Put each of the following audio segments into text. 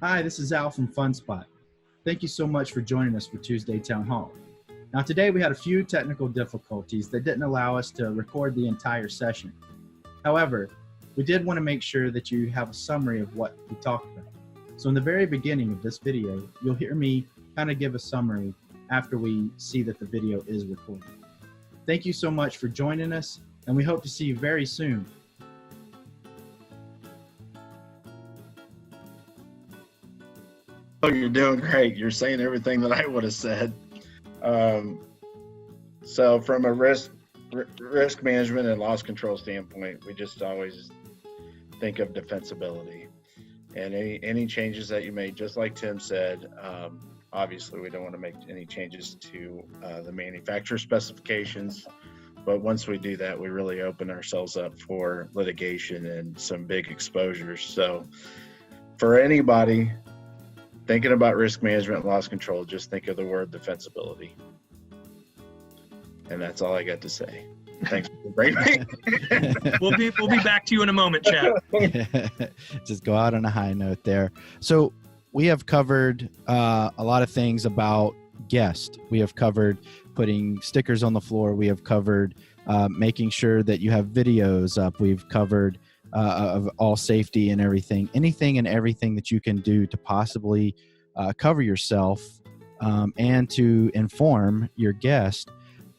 Hi, this is Al from FunSpot. Thank you so much for joining us for Tuesday Town Hall. Now today we had a few technical difficulties that didn't allow us to record the entire session. However, we did want to make sure that you have a summary of what we talked about. So in the very beginning of this video, you'll hear me kind of give a summary after we see that the video is recorded. Thank you so much for joining us, and we hope to see you very soon. Oh, you're doing great. You're saying everything that I would have said. So from a risk management and loss control standpoint, we just always think of defensibility. And any changes that you made, just like Tim said, obviously we don't want to make any changes to the manufacturer specifications. But once we do that, we really open ourselves up for litigation and some big exposures. So for anybody thinking about risk management and loss control, just think of the word defensibility. And that's all I got to say. Thanks for bringing me. We'll be back to you in a moment, Chad. Just go out on a high note there. So we have covered a lot of things about guest. We have covered putting stickers on the floor. We have covered making sure that you have videos up. We've covered of all safety and everything. Anything and everything that you can do to possibly cover yourself and to inform your guest.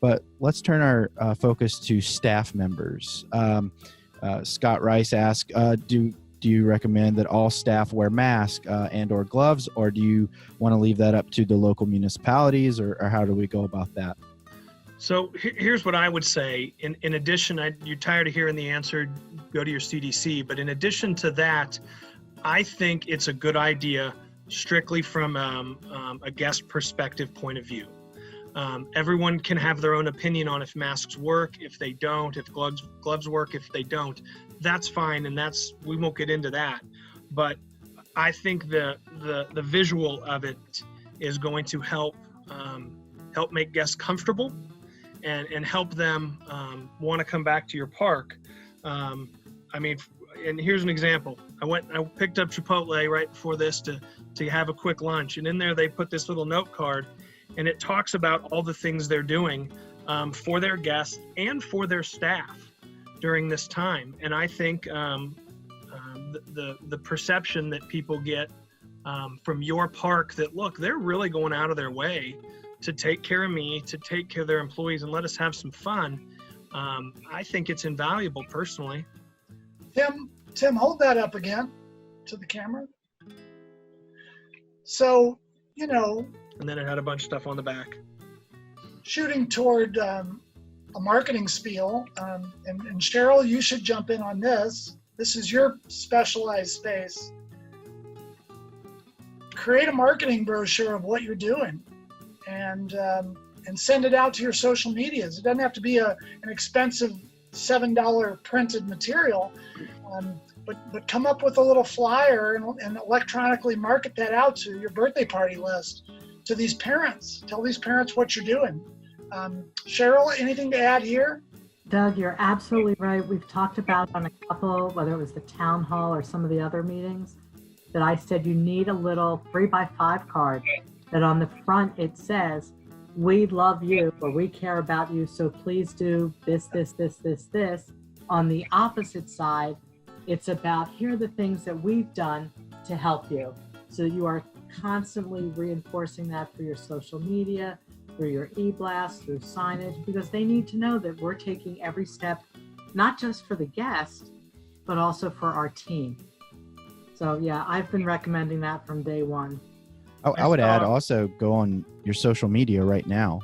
But let's turn our focus to staff members. Scott Rice asked, do you recommend that all staff wear masks and or gloves, or do you want to leave that up to the local municipalities, or how do we go about that? So here's what I would say. In addition, you're tired of hearing the answer, go to your CDC. But in addition to that, I think it's a good idea strictly from a guest perspective point of view. Everyone can have their own opinion on if masks work, if they don't, if gloves work, if they don't. That's fine, and we won't get into that. But I think the visual of it is going to help make guests comfortable and help them want to come back to your park. I mean, and here's an example. I picked up Chipotle right before this to have a quick lunch, and in there they put this little note card, and it talks about all the things they're doing for their guests and for their staff during this time. And I think the perception that people get from your park that, look, they're really going out of their way to take care of me, to take care of their employees, and let us have some fun. I think it's invaluable personally. Tim, hold that up again to the camera. So, And then it had a bunch of stuff on the back. Shooting toward a marketing spiel, and Cheryl, you should jump in on this. This is your specialized space. Create a marketing brochure of what you're doing, and send it out to your social medias. It doesn't have to be an expensive $7 printed material, but come up with a little flyer and electronically market that out to your birthday party list, to these parents. Tell these parents what you're doing. Cheryl, anything to add here? Doug, you're absolutely right. We've talked about on a couple, whether it was the town hall or some of the other meetings, that I said you need a little 3x5 card that on the front it says, we love you, or we care about you, so please do this, this, this, this, this. On the opposite side, it's about, here are the things that we've done to help you. So you are constantly reinforcing that through your social media, through your e-blast, through signage, because they need to know that we're taking every step, not just for the guest, but also for our team. So yeah, I've been recommending that from day one. I would add also, go on your social media right now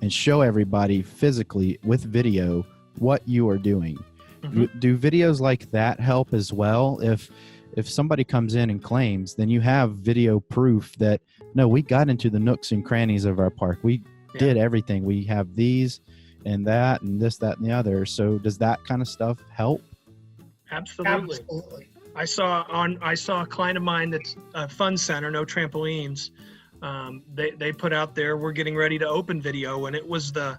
and show everybody physically with video what you are doing. Mm-hmm. Do videos like that help as well? If somebody comes in and claims, then you have video proof that, no, we got into the nooks and crannies of our park. We did everything. We have these and that and this, that, and the other. So does that kind of stuff help? Absolutely. I saw a client of mine that's a fun center, no trampolines. They put out there, we're getting ready to open video, and it was the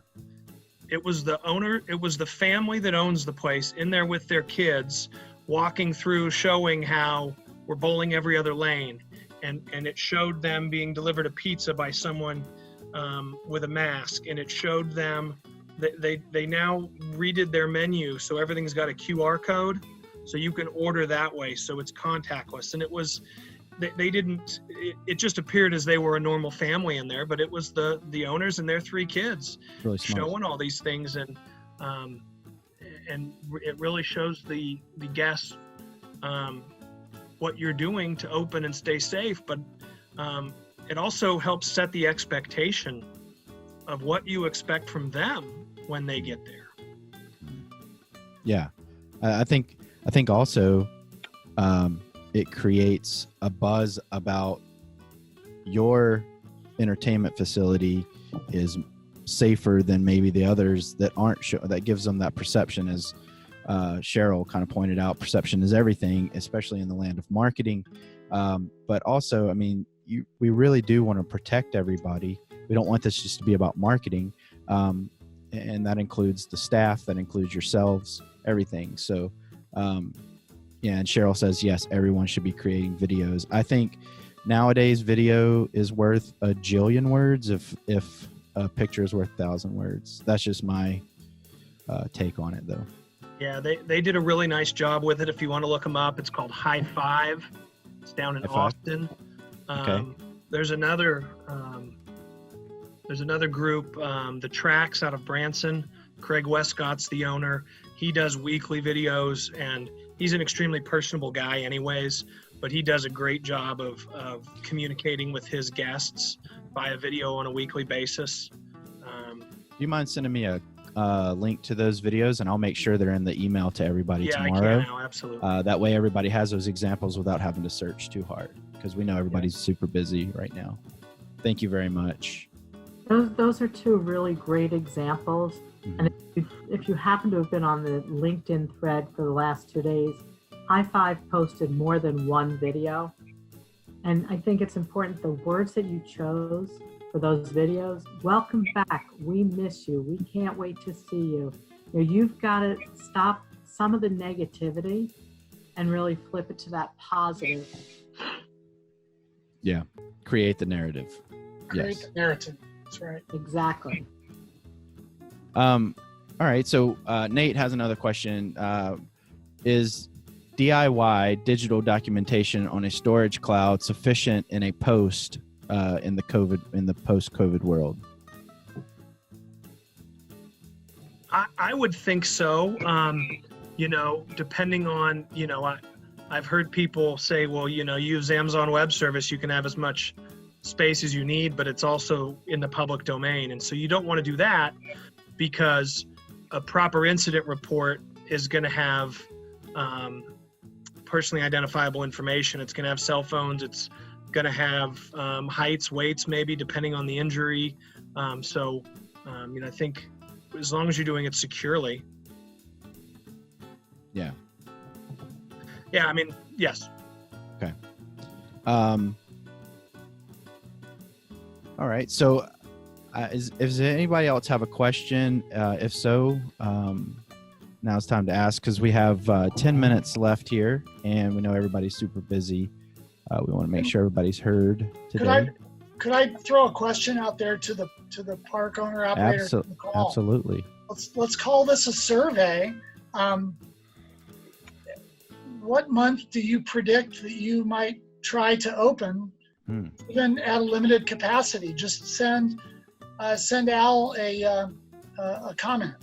owner, it was the family that owns the place in there with their kids, walking through, showing how we're bowling every other lane. and it showed them being delivered a pizza by someone with a mask, and it showed them that they now redid their menu, so everything's got a QR code, so you can order that way, so it's contactless. And it was, they didn't, it just appeared as they were a normal family in there, but it was the owners and their 3 kids Really smart. showing all these things, and it really shows the guests what you're doing to open and stay safe, but it also helps set the expectation of what you expect from them when they get there. Yeah, I think also it creates a buzz about your entertainment facility is safer than maybe the others that aren't. That gives them that perception, as Cheryl kind of pointed out. Perception is everything, especially in the land of marketing. But also, I mean, we really do want to protect everybody. We don't want this just to be about marketing. And that includes the staff, that includes yourselves, everything. So, yeah, and Cheryl says, yes, everyone should be creating videos. I think nowadays video is worth a jillion words if a picture is worth 1,000 words. That's just my take on it, though. Yeah, they did a really nice job with it. If you want to look them up, it's called High Five. It's down in Austin. Okay. There's another group, the Tracks out of Branson. Craig Westcott's the owner. He does weekly videos, and he's an extremely personable guy anyways, but he does a great job of communicating with his guests via video on a weekly basis. Do you mind sending me a link to those videos, and I'll make sure they're in the email to everybody tomorrow. I can now, absolutely. That way everybody has those examples without having to search too hard, because we know everybody's super busy right now. Thank you very much. Those are 2 really great examples. Mm-hmm. And if you happen to have been on the LinkedIn thread for the last 2 days, High Five posted more than 1 video. And I think it's important, the words that you chose for those videos: welcome back, we miss you, we can't wait to see you. You know, you've got to stop some of the negativity and really flip it to that positive. Yeah, create the narrative. Create Yes. the narrative. That's right. Exactly. All right, so Nate has another question. Is DIY digital documentation on a storage cloud sufficient in a post in the post-COVID world? I would think so. You know, depending on, you know, I've heard people say, well, you know, use Amazon Web Service, you can have as much space as you need, but it's also in the public domain. And so you don't want to do that, because a proper incident report is going to have personally identifiable information. It's going to have cell phones. It's going to have heights, weights, maybe depending on the injury. You know, I think as long as you're doing it securely. Yeah. Yeah, I mean, yes. Okay. All right. So, does anybody else have a question? If so, now it's time to ask, because we have 10 minutes left here, and we know everybody's super busy. We want to make sure everybody's heard today. Could I throw a question out there to the park owner operator? Absolutely. Let's call this a survey. What month do you predict that you might try to open, even at a limited capacity? Just send Al a comment,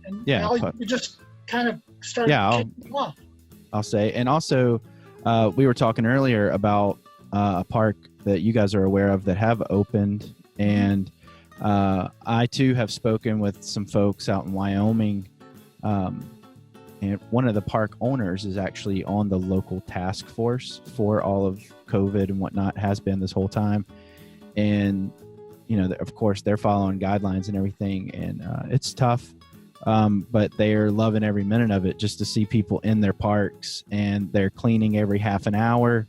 and Al, you just kind of start. Yeah, I'll say. And also, we were talking earlier about a park that you guys are aware of that have opened, and I too have spoken with some folks out in Wyoming, and one of the park owners is actually on the local task force for all of COVID and whatnot, has been this whole time. And, you know, of course, they're following guidelines and everything, and it's tough, but they're loving every minute of it, just to see people in their parks, and they're cleaning every half an hour.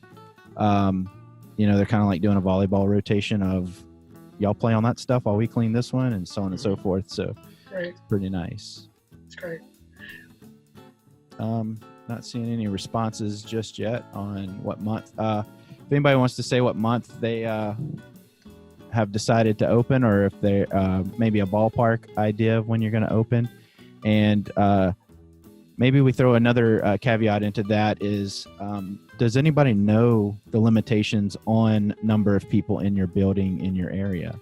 You know, they're kind of like doing a volleyball rotation of, y'all play on that stuff while we clean this one, and so on and so forth. So great. It's pretty nice. It's great. Not seeing any responses just yet on what month. if anybody wants to say what month they have decided to open, or if they maybe a ballpark idea of when you're going to open. And maybe we throw another caveat into that is, does anybody know the limitations on number of people in your building in your area?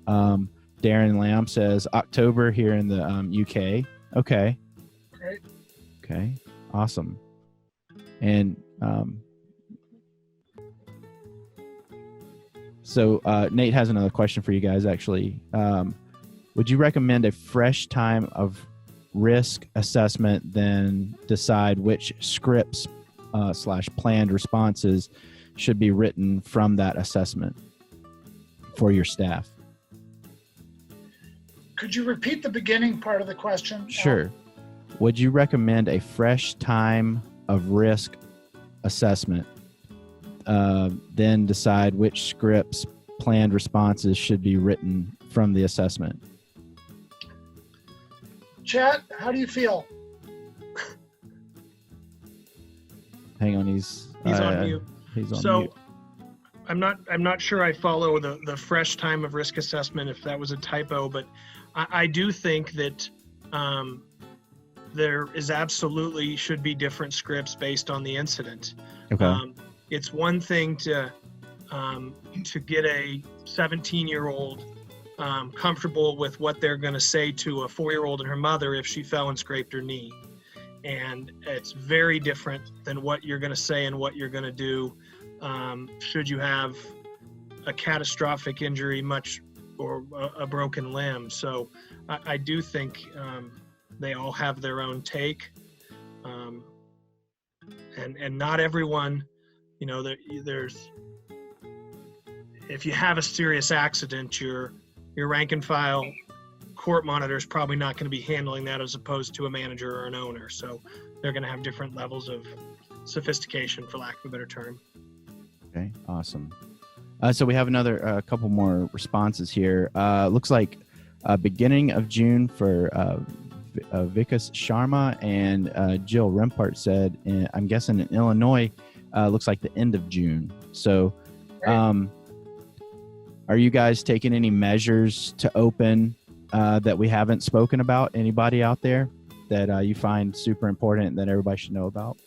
Darren Lamb says October here in the UK. Okay. Great. Okay. Awesome. And so Nate has another question for you guys, actually. Would you recommend a fresh time of risk assessment, then decide which scripts / planned responses should be written from that assessment for your staff? Could you repeat the beginning part of the question? Sure. Would you recommend a fresh time of risk assessment, then decide which scripts, planned responses should be written from the assessment? Chat, how do you feel? Hang on, he's on mute. He's on So mute. I'm not sure I follow the fresh time of risk assessment, if that was a typo, but I do think that there is absolutely should be different scripts based on the incident. Okay. It's one thing to get a 17-year-old comfortable with what they're going to say to a 4-year-old and her mother if she fell and scraped her knee. And it's very different than what you're going to say and what you're going to do should you have a catastrophic injury, or a broken limb. So I do think they all have their own take. And not everyone, there's, if you have a serious accident, your rank and file court monitor is probably not going to be handling that as opposed to a manager or an owner. So they're going to have different levels of sophistication, for lack of a better term. Okay, awesome. So we have another couple more responses here. Looks like beginning of June for Vikas Sharma, and Jill Rempart said, I'm guessing in Illinois, looks like the end of June. So are you guys taking any measures to open that we haven't spoken about? Anybody out there that you find super important that everybody should know about?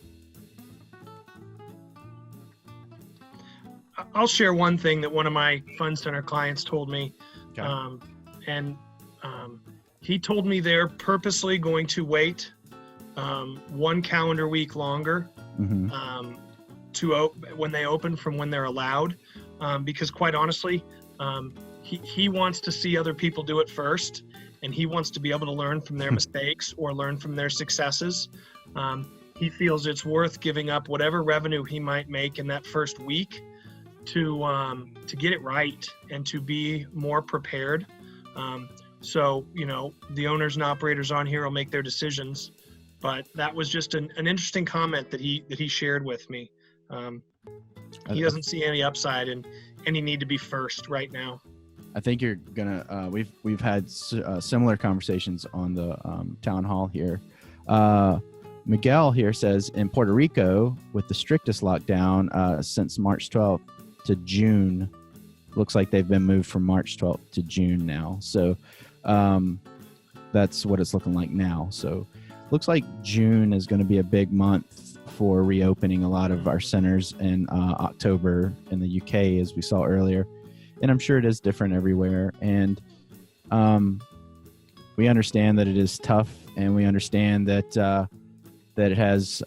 I'll share one thing that one of my fund center clients told me. Okay. He told me they're purposely going to wait 1 calendar week longer when they open from when they're allowed, because quite honestly, he wants to see other people do it first, and he wants to be able to learn from their mistakes or learn from their successes. He feels it's worth giving up whatever revenue he might make in that first week to get it right and to be more prepared. So, the owners and operators on here will make their decisions, but that was just an interesting comment that he shared with me. He doesn't see any upside in any need to be first right now. I think you're gonna. We've had similar conversations on the town hall here. Miguel here says in Puerto Rico, with the strictest lockdown since March 12th to June, looks like they've been moved from March 12th to June now. So that's what it's looking like now. So looks like June is going to be a big month for reopening a lot of our centers in October in the UK, as we saw earlier. And I'm sure it is different everywhere. And we understand that it is tough, and we understand that that it has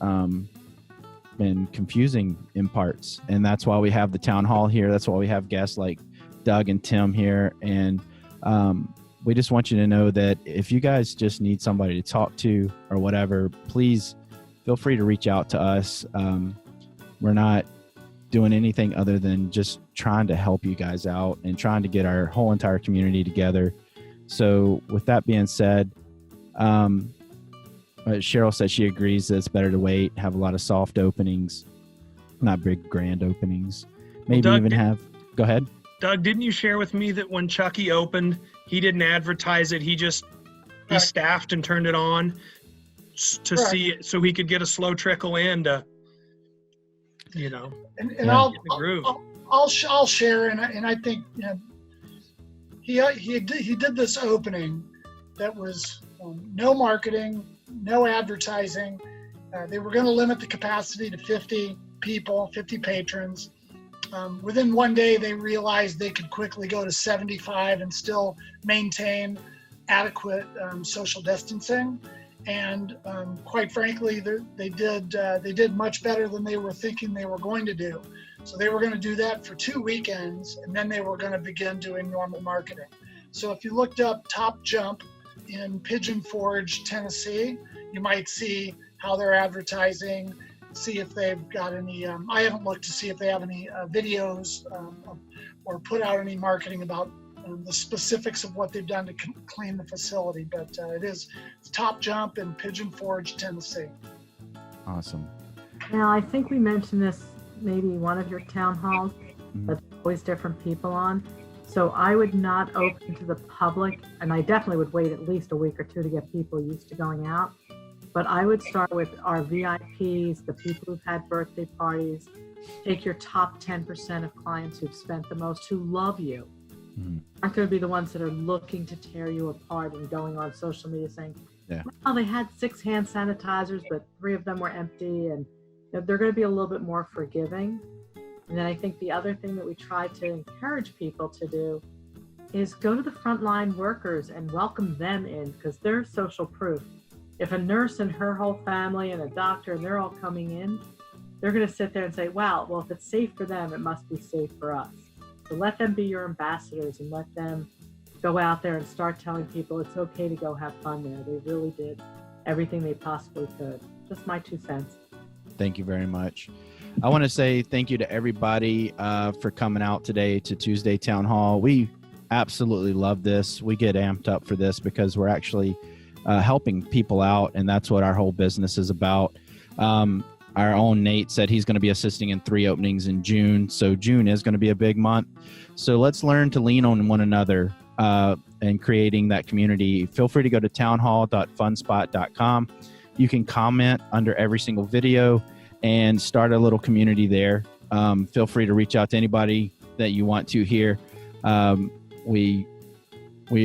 been confusing in parts. And that's why we have the town hall here. That's why we have guests like Doug and Tim here. And we just want you to know that if you guys just need somebody to talk to or whatever, please feel free to reach out to us. We're not doing anything other than just trying to help you guys out and trying to get our whole entire community together. So with that being said, Cheryl said she agrees that it's better to wait, have a lot of soft openings, not big grand openings. Maybe Doug, even have, go ahead. Doug, didn't you share with me that when Chucky opened, he didn't advertise it, he staffed and turned it on to see it so he could get a slow trickle in to... you know, And Yeah. I'll, get in the groove. I'll share, and I think, you know, he did this opening that was no marketing, no advertising. They were going to limit the capacity to 50 people, 50 patrons. Within one day, they realized they could quickly go to 75 and still maintain adequate social distancing. And quite frankly, they did much better than they were thinking they were going to do. So they were going to do that for 2 weekends, and then they were going to begin doing normal marketing. So if you looked up Top Jump in Pigeon Forge, Tennessee, you might see how they're advertising, see if they've got any, I haven't looked to see if they have any videos or put out any marketing about the specifics of what they've done to clean the facility, but it's Top Jump in Pigeon Forge, Tennessee. Awesome. Now, I think we mentioned this maybe one of your town halls, but there's always different people on. So I would not open to the public, and I definitely would wait at least a week or two to get people used to going out. But I would start with our VIPs, the people who've had birthday parties. Take your top 10% of clients who've spent the most, who love you. Aren't going to be the ones that are looking to tear you apart and going on social media saying, well, they had 6 hand sanitizers, but 3 of them were empty. And they're going to be a little bit more forgiving. And then I think the other thing that we try to encourage people to do is go to the frontline workers and welcome them in, because they're social proof. If a nurse and her whole family and a doctor and they're all coming in, they're going to sit there and say, wow, well, if it's safe for them, it must be safe for us. So let them be your ambassadors and let them go out there and start telling people it's okay to go have fun there. They really did everything they possibly could. Just my 2 cents. Thank you very much. I want to say thank you to everybody for coming out today to Tuesday Town Hall. We absolutely love this. We get amped up for this because we're actually helping people out, and that's what our whole business is about. Our own Nate said he's going to be assisting in 3 openings in June, so June is going to be a big month. So let's learn to lean on one another and creating that community. Feel free to go to townhall.funspot.com. You can comment under every single video and start a little community there. Feel free to reach out to anybody that you want to here. We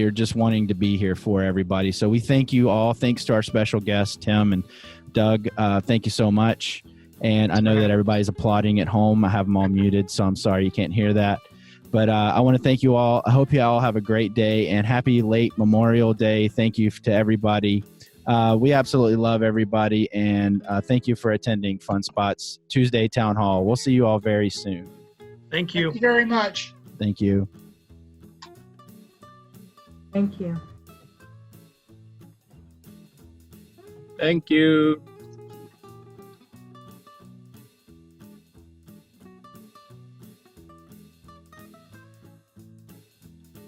are just wanting to be here for everybody. So we thank you all. Thanks to our special guests, Tim and Doug. Thank you so much. And I know that everybody's applauding at home. I have them all muted, so I'm sorry you can't hear that. But I want to thank you all. I hope you all have a great day, and happy late Memorial Day. Thank you to everybody. We absolutely love everybody, and thank you for attending Fun Spots Tuesday Town Hall. We'll see you all very soon. Thank you. Thank you very much. Thank you. Thank you. Thank you.